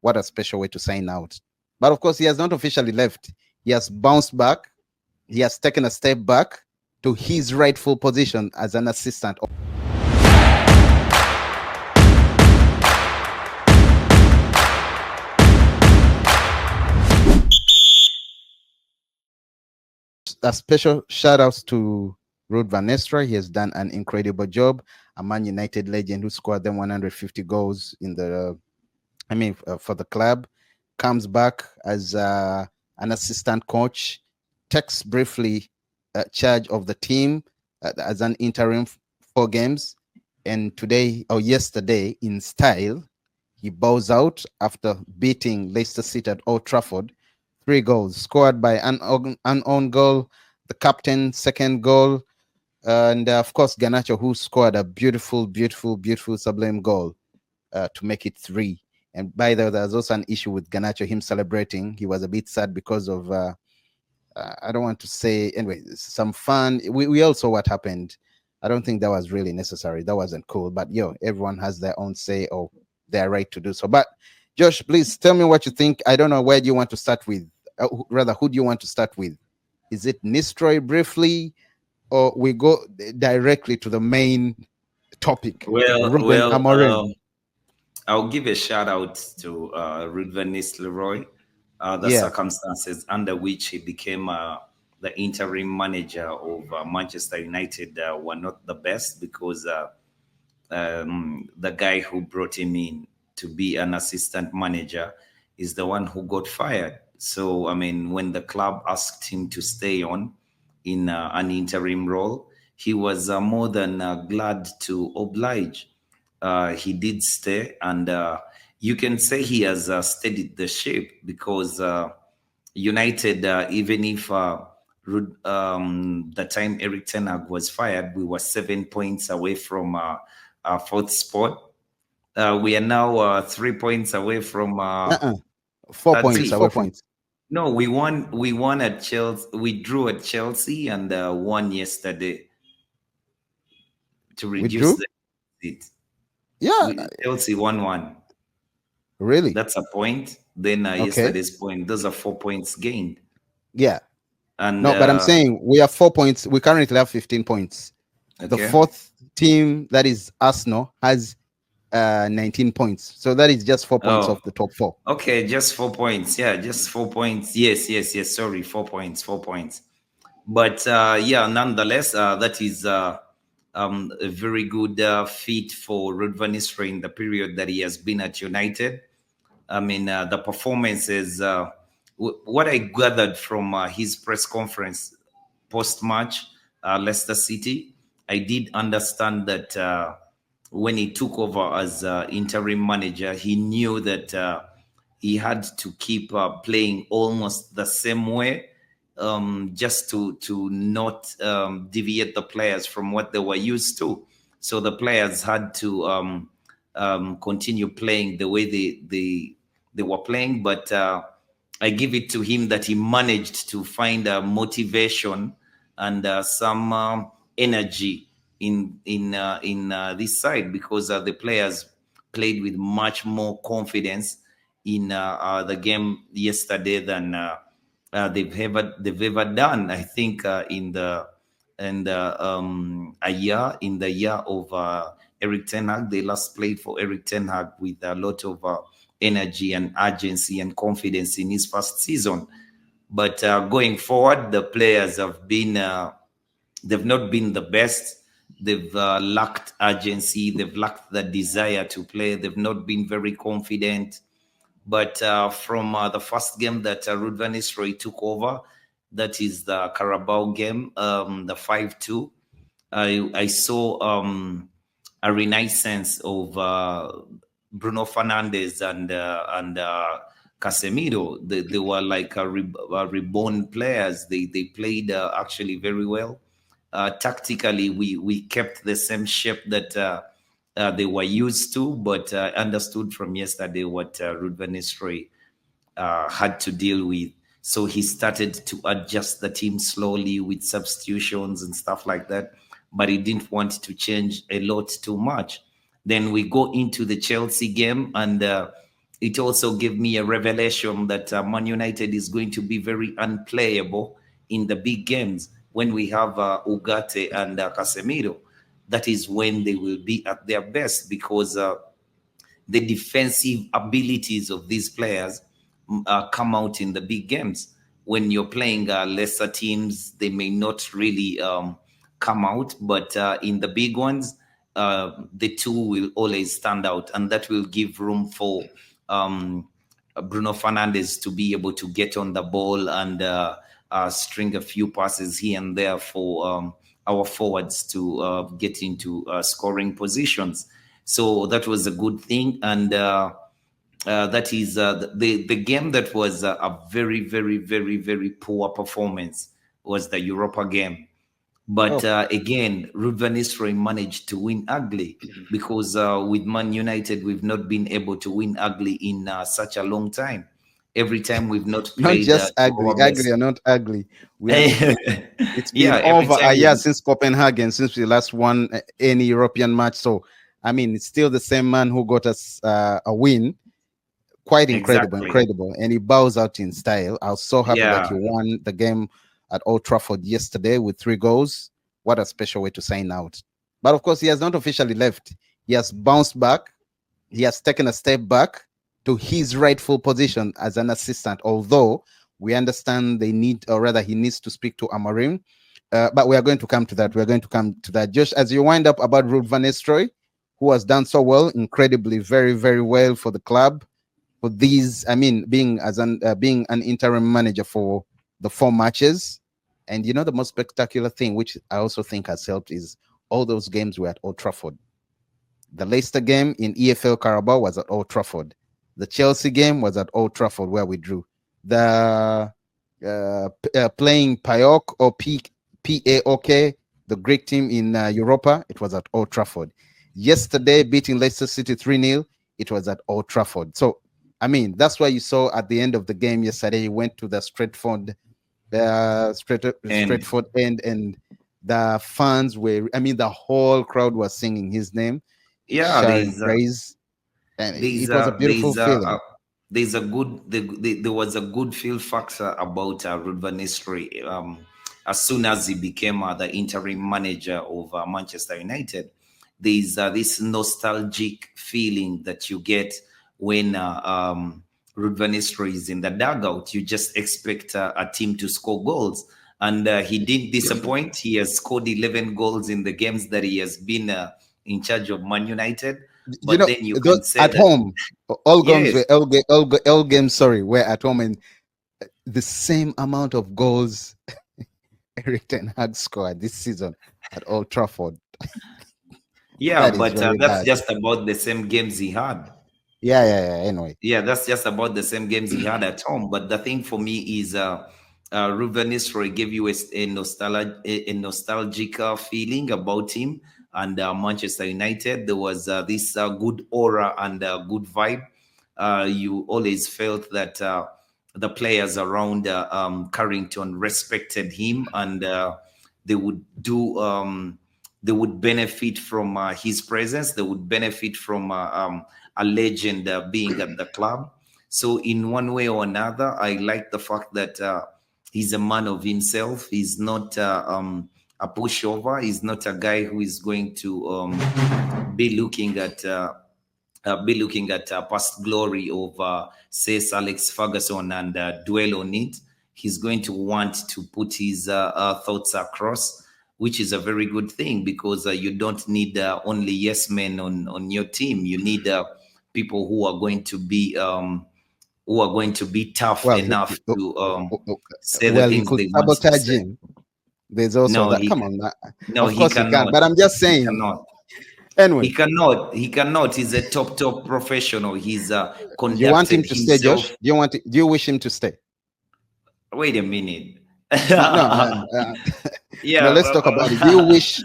what a special way to sign out. But of course, he has not officially left. He has bounced back. He has taken a step back to his rightful position as an assistant. A special shout outs to Ruud Van Nistelrooy. He has done an incredible job. A Man United legend who scored them 150 goals in the, for the club, comes back as an assistant coach, takes briefly charge of the team as an interim 4 games, and today or yesterday, in style, he bows out after beating Leicester City at Old Trafford. 3 goals scored by an own goal, the captain's second goal, and of course Garnacho, who scored a beautiful sublime goal to make it 3. And by the way, there's also an issue with Garnacho, him celebrating. He was a bit sad because of I don't want to say, anyway, some fun. We all saw what happened. I don't think that was really necessary. That wasn't cool. But everyone has their own say or their right to do so. But Josh, please tell me what you think. I don't know, where do you want to start with? Rather, who do you want to start with? Is it Nistelrooy briefly, or we go directly to the main topic? I'll give a shout out to Ruud Van Nistelrooy. The circumstances under which he became the interim manager of Manchester United were not the best, because the guy who brought him in to be an assistant manager is the one who got fired. So, I mean, when the club asked him to stay on in an interim role, he was more than glad to oblige. He did stay, and you can say he has steadied the ship, because United, even if the time Erik ten Hag was fired, we were 7 points away from our 4th spot. We are now 3 points away from 4 points away from. No, we won at Chelsea. We drew at Chelsea and won yesterday to reduce the seat. Yeah, Chelsea 1-1. Really? That's a point. Then yesterday's point. Those are 4 points gained. Yeah. And no, but I'm saying we have 4 points. We currently have 15 points. Okay. The 4th team, that is Arsenal, has 19 points. So that is just 4 points off the top 4. Okay, just 4 points. Yeah, just 4 points. Yes. Sorry, 4 points. But nonetheless, that is a very good feat for Ruud Van Nistelrooy in the period that he has been at United. I mean, the performances, what I gathered from his press conference post-match, Leicester City, I did understand that when he took over as interim manager, he knew that he had to keep playing almost the same way, just to not deviate the players from what they were used to. So the players had to continue playing the way they were playing. But I give it to him that he managed to find a motivation and some energy in this side, because the players played with much more confidence in the game yesterday than they've ever done. I think in the year of Erik ten Hag, they last played for Erik ten Hag with a lot of energy and urgency and confidence in his first season. But going forward, the players have been they've not been the best. They've lacked urgency. They've lacked the desire to play. They've not been very confident. But from the first game that Ruud Van Nistelrooy took over, that is the Carabao game, the 5-2, I saw a renaissance of Bruno Fernandes and Casemiro. They were like reborn players. They played actually very well. Tactically, we kept the same shape that they were used to, but understood from yesterday what Ruud Van Nistelrooy had to deal with. So he started to adjust the team slowly with substitutions and stuff like that, but he didn't want to change a lot too much. Then we go into the Chelsea game, and it also gave me a revelation that Man United is going to be very unplayable in the big games when we have Ugarte and Casemiro. That is when they will be at their best, because the defensive abilities of these players come out in the big games. When you're playing lesser teams, they may not really come out, but in the big ones, the two will always stand out, and that will give room for um, Bruno Fernandes to be able to get on the ball and string a few passes here and there for our forwards to get into scoring positions. So that was a good thing, and that is the game that was a very, very, very, very poor performance was the Europa game. But Oh, again, Ruud Van Nistelrooy managed to win ugly, because with Man United, we've not been able to win ugly in such a long time. Every time we've not not played just to ugly, our ugly best. or not ugly. We are. It's been Yeah, every over time a year we. since Copenhagen, since we last won any European match. So, I mean, it's still the same man who got us a win. Quite incredible, Exactly. incredible. And he bows out in style. I was so happy that Yeah. he won the game at Old Trafford yesterday with 3 goals. What a special way to sign out. But of course, he has not officially left. He has bounced back. He has taken a step back to his rightful position as an assistant, although we understand they need, or rather, he needs to speak to Amorim. But we are going to come to that. We're going to come to that. Josh, as you wind up about Ruud Van Nistelrooy, who has done so well, incredibly, very, very well for the club for these. I mean, being an interim manager for the 4 matches, and the most spectacular thing, which I also think has helped, is all those games were at Old Trafford. The Leicester game in EFL Carabao was at Old Trafford. The Chelsea game was at Old Trafford, where we drew. The playing PAOK or PAOK, the Greek team in Europa, it was at Old Trafford. Yesterday, beating Leicester City 3-0, it was at Old Trafford. So, I mean, that's why you saw at the end of the game yesterday, he went to the And Stratford end, and the fans were, I mean, the whole crowd was singing his name, yeah, shouting praise, and there's it was a beautiful feeling. there's a good there was a good feel factor about Ruud Van Nistelrooy. As soon as he became the interim manager of Manchester United, there's this nostalgic feeling that you get when Ruud Van Nistelrooy is in the dugout. You just expect a team to score goals, and he didn't disappoint. He has scored 11 goals in the games that he has been in charge of Man United. You But know, then you can say at that, home, all games yes, were all games. Sorry, were at home, and the same amount of goals Eric Ten Hag scored this season at Old Trafford. yeah, That is but very that's bad. just about the same games he had. Yeah, yeah, yeah. Anyway, Yeah, that's just about the same games he had at home. But the thing for me is, Ruben Nistelrooy gave you a nostalgic feeling about him and Manchester United. There was this good aura and good vibe. You always felt that the players around Carrington respected him, and they would do. They would benefit from his presence. They would benefit from a legend being at the club. So, in one way or another, I like the fact that he's a man of himself. He's not a pushover. He's not a guy who is going to be looking at past glory of say Alex Ferguson and dwell on it. He's going to want to put his thoughts across, which is a very good thing, because you don't need only yes men on your team. You need people who are going to be tough well, enough to say the well, he things could they want to sabotage say. him. There's also No, that. Come on, no, of he course he can. cannot. But I'm just He saying. cannot. He Anyway, cannot. He cannot. He's a top professional. He's you want him conducted to stay, Josh? himself. Do you wish him to stay? Wait a minute. No, no. Yeah. Let's talk about it. Do you wish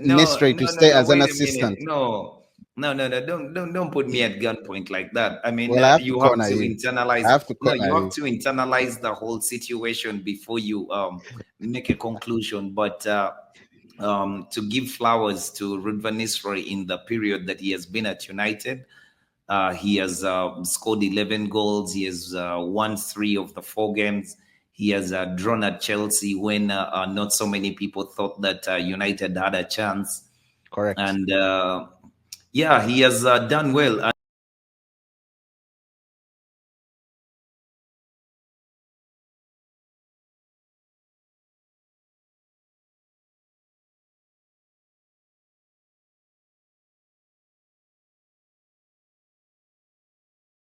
No, Nestre to no, no, stay no. as an Wait a minute. assistant? No, no, no, no. Don't put me at gunpoint like that. I mean, Well, I have to you have corner to you. internalize. I have to No, corner you have you. to internalize the whole situation before you make a conclusion. But to give flowers to Ruud Van Nistelrooy in the period that he has been at United, He has scored 11 goals. He has won 3 of the 4 games. He has drawn at Chelsea when not so many people thought that United had a chance. Correct. And yeah, he has done well.